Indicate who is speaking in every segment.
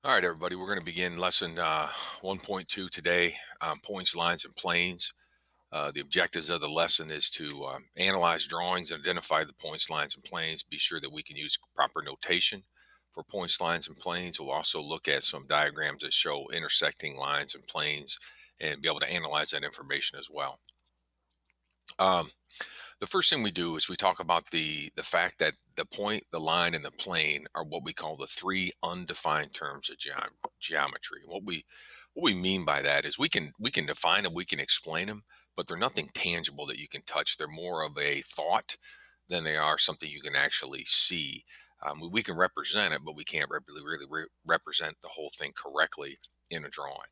Speaker 1: All right, everybody, we're going to begin lesson 1.2 today, points, lines, and planes. The objectives of the lesson is to analyze drawings and identify the points, lines, and planes. Be sure that we can use proper notation for points, lines, and planes. We'll also look at some diagrams that show intersecting lines and planes and be able to analyze that information as well. Um, the first thing we do is we talk about the fact that the point, the line, and the plane are what we call the three undefined terms of geometry. What we mean by that is we can define them, we can explain them, but they're nothing tangible that you can touch. They're more of a thought than they are something you can actually see. We can represent it, but we can't really represent the whole thing correctly in a drawing.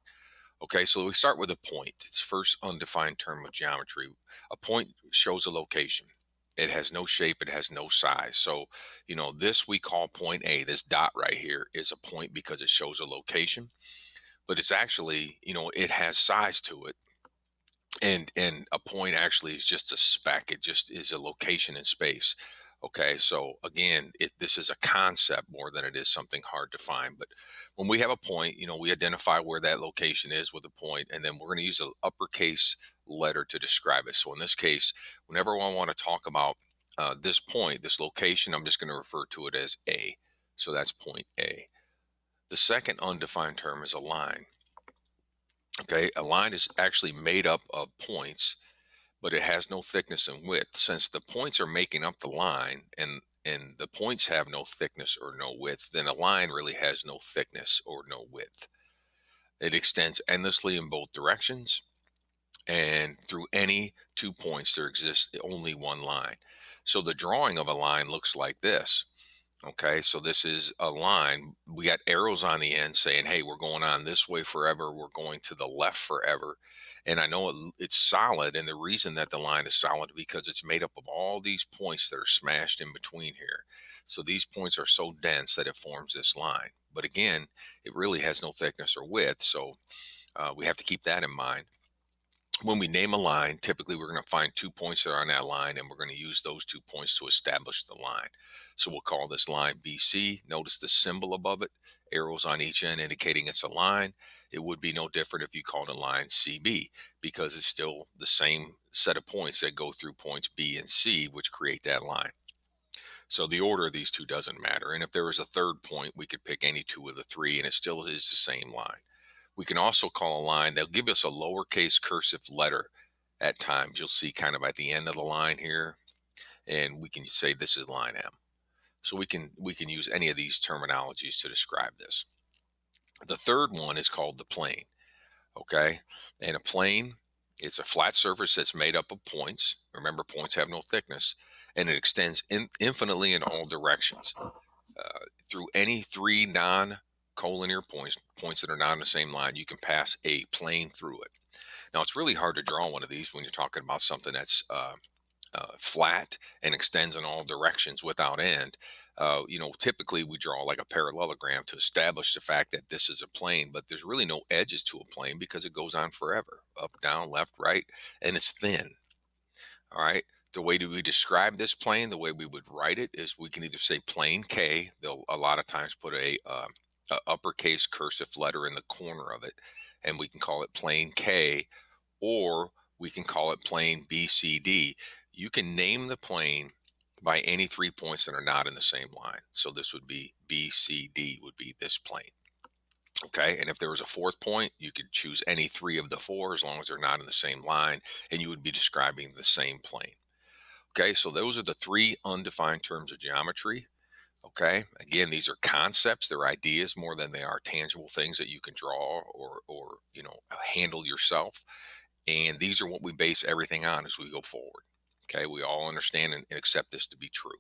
Speaker 1: Okay, so we start with a point. It's first undefined term of geometry. A point shows a location. It has no shape, it has no size. So, this we call point A. This dot right here is a point because it shows a location, but it's actually, it has size to it. And a point actually is just a speck. It just is a location in space. Okay, so again, this is a concept more than it is something hard to find. But when we have a point, we identify where that location is with a point, and then we're going to use an uppercase letter to describe it. So in this case, whenever I want to talk about this point, this location, I'm just going to refer to it as A. So that's point A. The second undefined term is a line. Okay, a line is actually made up of points, but it has no thickness and width. Since the points are making up the line, and the points have no thickness or no width, then a line really has no thickness or no width. It extends endlessly in both directions, and through any 2 points there exists only one line. So the drawing of a line looks like this. Okay, so this is a line. We got arrows on the end saying, hey, we're going on this way forever. We're going to the left forever. And I know it's solid. And the reason that the line is solid because it's made up of all these points that are smashed in between here. So these points are so dense that it forms this line. But again, it really has no thickness or width. So we have to keep that in mind. When we name a line, typically we're going to find 2 points that are on that line, and we're going to use those 2 points to establish the line. So we'll call this line BC. Notice the symbol above it, arrows on each end indicating it's a line. It would be no different if you called a line CB because it's still the same set of points that go through points B and C, which create that line. So the order of these two doesn't matter. And if there was a third point, we could pick any two of the three, and it still is the same line. We can also call a line, they'll give us a lowercase cursive letter at times. You'll see kind of at the end of the line here, and we can say this is line M. So we can use any of these terminologies to describe this. The third one is called the plane. Okay. And a plane, it's a flat surface that's made up of points. Remember, points have no thickness, and it extends infinitely in all directions. Through any three non-collinear points that are not on the same line, you can pass a plane through it. Now, it's really hard to draw one of these when you're talking about something that's flat and extends in all directions without end. Typically we draw like a parallelogram to establish the fact that this is a plane, but there's really no edges to a plane because it goes on forever, up, down, left, right, and it's thin. All right. The way do we describe this plane? The way we would write it is we can either say plane K. They'll a lot of times put a uppercase cursive letter in the corner of it, and we can call it plane K, or we can call it plane BCD. You can name the plane by any 3 points that are not in the same line. So this would be BCD would be this plane. Okay, and if there was a fourth point, you could choose any three of the four as long as they're not in the same line, and you would be describing the same plane. Okay, so those are the three undefined terms of geometry. Okay, again, these are concepts, they're ideas more than they are tangible things that you can draw or handle yourself. And these are what we base everything on as we go forward. Okay, we all understand and accept this to be true.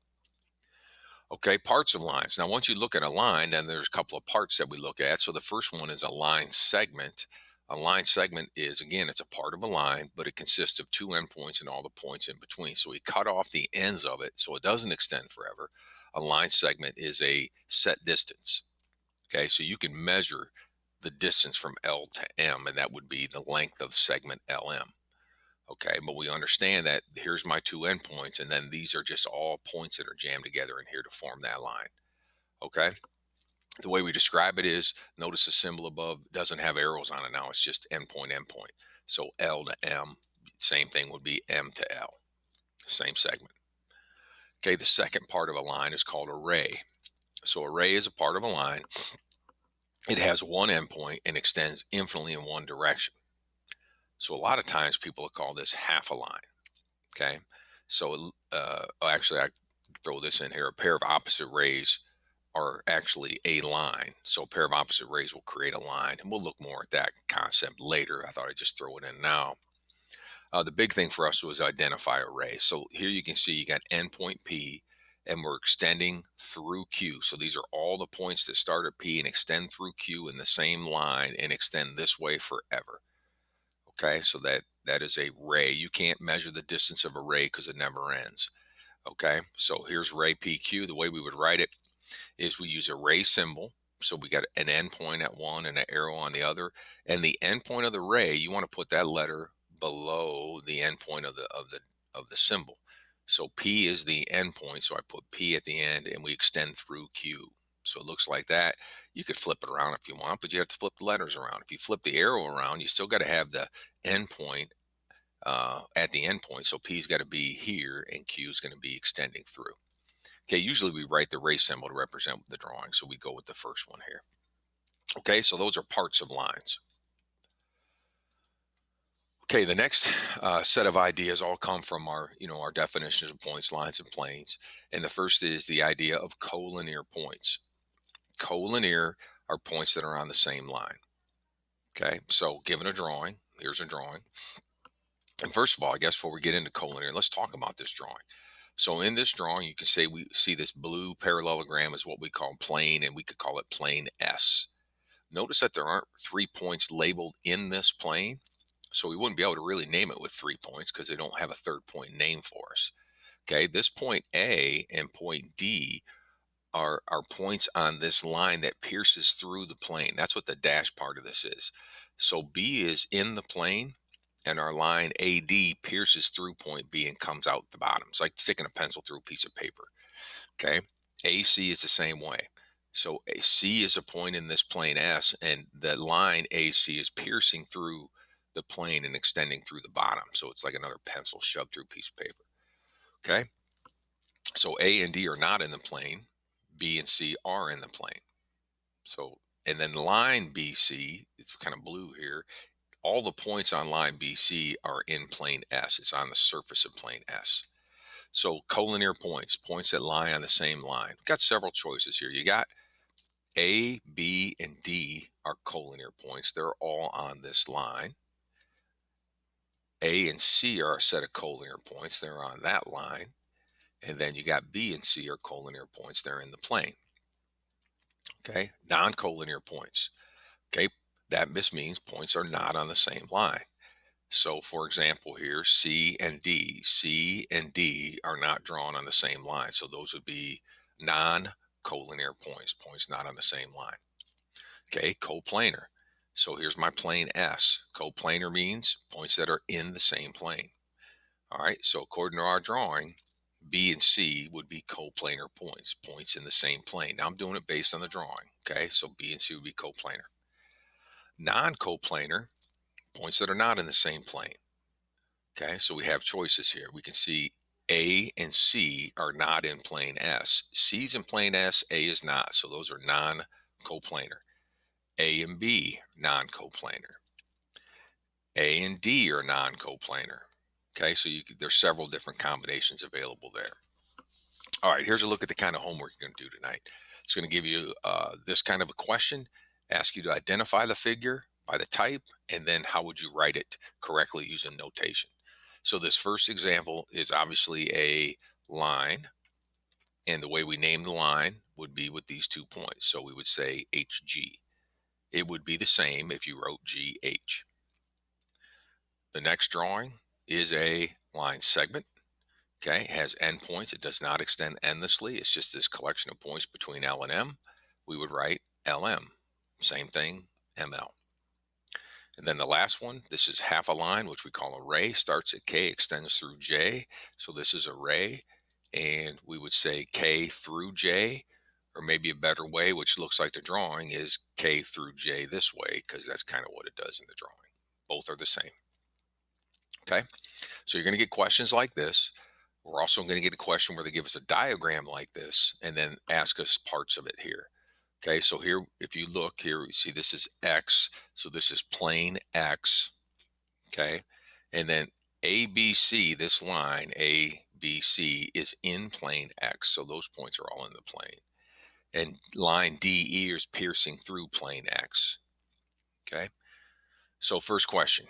Speaker 1: Okay, parts of lines. Now, once you look at a line, then there's a couple of parts that we look at. So the first one is a line segment. A line segment is, again, it's a part of a line, but it consists of two endpoints and all the points in between. So we cut off the ends of it so it doesn't extend forever. A line segment is a set distance. Okay, so you can measure the distance from L to M, and that would be the length of segment LM. Okay, but we understand that here's my two endpoints, and then these are just all points that are jammed together in here to form that line. Okay, The way we describe it is, notice the symbol above doesn't have arrows on it now. It's just endpoint, endpoint. So L to M, same thing would be M to L, same segment. Okay, the second part of a line is called array. So array is a part of a line. It has one endpoint and extends infinitely in one direction. So a lot of times people will call this half a line. Okay, so actually I throw this in here. A pair of opposite rays are actually a line. So a pair of opposite rays will create a line, and we'll look more at that concept later. I thought I'd just throw it in now. The big thing for us was identify array. So here you can see you got endpoint P, and we're extending through Q. So these are all the points that start at P and extend through Q in the same line and extend this way forever. Okay, so that is a ray. You can't measure the distance of a ray because it never ends. Okay, so here's ray PQ. The way we would write it is we use a ray symbol. So we got an endpoint at one and an arrow on the other. And the endpoint of the ray, you want to put that letter below the endpoint of the symbol. So P is the endpoint. So I put P at the end and we extend through Q. So it looks like that. You could flip it around if you want, but you have to flip the letters around. If you flip the arrow around, you still got to have the endpoint at the endpoint. So P's got to be here and Q is going to be extending through. Okay, usually we write the ray symbol to represent the drawing, so we go with the first one here. Okay, so those are parts of lines. Okay, the next set of ideas all come from our definitions of points, lines, and planes. And the first is the idea of collinear points. Collinear are points that are on the same line. Okay, so given a drawing, here's a drawing. And first of all, I guess before we get into collinear, let's talk about this drawing. So in this drawing, you can say we see this blue parallelogram is what we call plane, and we could call it plane S. Notice that there aren't 3 points labeled in this plane, so we wouldn't be able to really name it with 3 points because they don't have a third point name for us. Okay, this point A and point D are points on this line that pierces through the plane. That's what the dash part of this is. So B is in the plane, and our line AD pierces through point B and comes out the bottom. It's like sticking a pencil through a piece of paper. Okay. AC is the same way. So a C is a point in this plane S, and the line AC is piercing through the plane and extending through the bottom. So it's like another pencil shoved through a piece of paper. Okay. So A and D are not in the plane. B and C are in the plane. So, and then line BC, it's kind of blue here. All the points on line BC are in plane S. It's on the surface of plane S. So collinear points, points that lie on the same line. Got several choices here. You got A, B, and D are collinear points. They're all on this line. A and C are a set of collinear points. They're on that line. And then you got B and C are collinear points. They're in the plane. Okay, non-collinear points. Okay, that just means points are not on the same line. So for example here, C and D are not drawn on the same line. So those would be non-collinear points, points not on the same line. Okay, coplanar. So here's my plane S. Coplanar means points that are in the same plane. All right, so according to our drawing, B and C would be coplanar points, points in the same plane. Now I'm doing it based on the drawing. Okay, so B and C would be coplanar. Non-coplanar, points that are not in the same plane. Okay, so we have choices here. We can see A and C are not in plane S. C's in plane S, A is not. So those are non-coplanar. A and B, non-coplanar. A and D are non-coplanar. Okay, so there's several different combinations available there. All right, here's a look at the kind of homework you're going to do tonight. It's going to give you this kind of a question, ask you to identify the figure by the type, and then how would you write it correctly using notation. So this first example is obviously a line, and the way we name the line would be with these 2 points. So we would say HG. It would be the same if you wrote GH. The next drawing is a line segment. Okay, it has endpoints. It does not extend endlessly. It's just this collection of points between L and M. We would write LM. Same thing, ML. And then the last one, this is half a line, which we call a ray, starts at K, extends through J. So this is a ray, and we would say K through J, Or maybe a better way, which looks like the drawing, is K through J this way, because that's kind of what it does in the drawing. Both are the same. Okay, so you're going to get questions like this. We're also going to get a question where they give us a diagram like this and then ask us parts of it here. Okay, so here, if you look here, you see this is X. So this is plane X. Okay, and then ABC, this line ABC is in plane X. So those points are all in the plane. And line DE is piercing through plane X. Okay, so first question.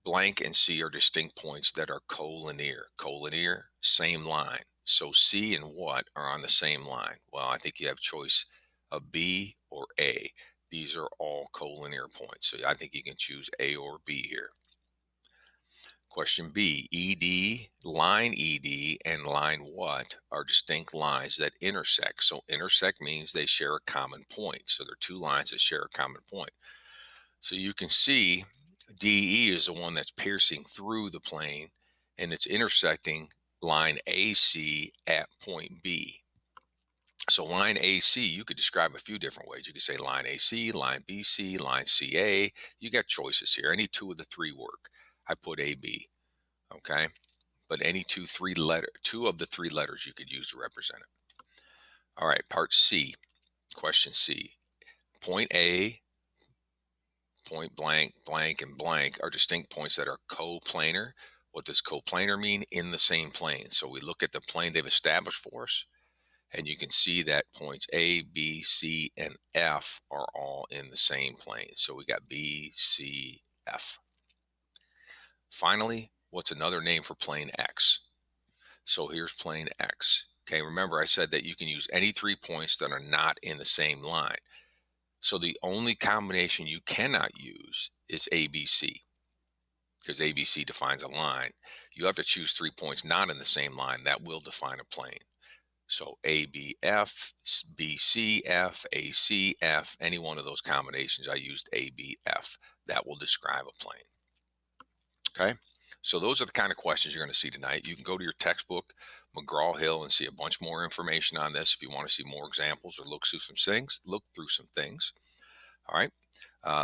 Speaker 1: Blank and C are distinct points that are collinear. Collinear, same line. So C and what are on the same line? Well, I think you have choice of B or A. These are all collinear points. So I think you can choose A or B here. Question B, ED, line ED and line what are distinct lines that intersect. So intersect means they share a common point. So they're two lines that share a common point. So you can see DE is the one that's piercing through the plane and it's intersecting line AC at point B. So line AC, you could describe a few different ways. You could say line AC, line BC, line CA. You got choices here. Any two of the three work. I put AB, okay? But any two of the three letters you could use to represent it. All right, part C, question C. Point A, point blank, blank, and blank are distinct points that are coplanar. What does coplanar mean? In the same plane. So we look at the plane they've established for us, and you can see that points A, B, C, and F are all in the same plane. So we got B, C, F. Finally, what's another name for plane X? So here's plane X. Okay, remember I said that you can use any 3 points that are not in the same line. So the only combination you cannot use is ABC, because ABC defines a line. You have to choose 3 points not in the same line. That will define a plane. So ABF, BCF, ACF, any one of those combinations, I used ABF. That will describe a plane. Okay, so those are the kind of questions you're going to see tonight. You can go to your textbook, McGraw-Hill, and see a bunch more information on this if you want to see more examples or look through some things. All right,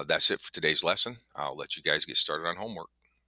Speaker 1: that's it for today's lesson. I'll let you guys get started on homework.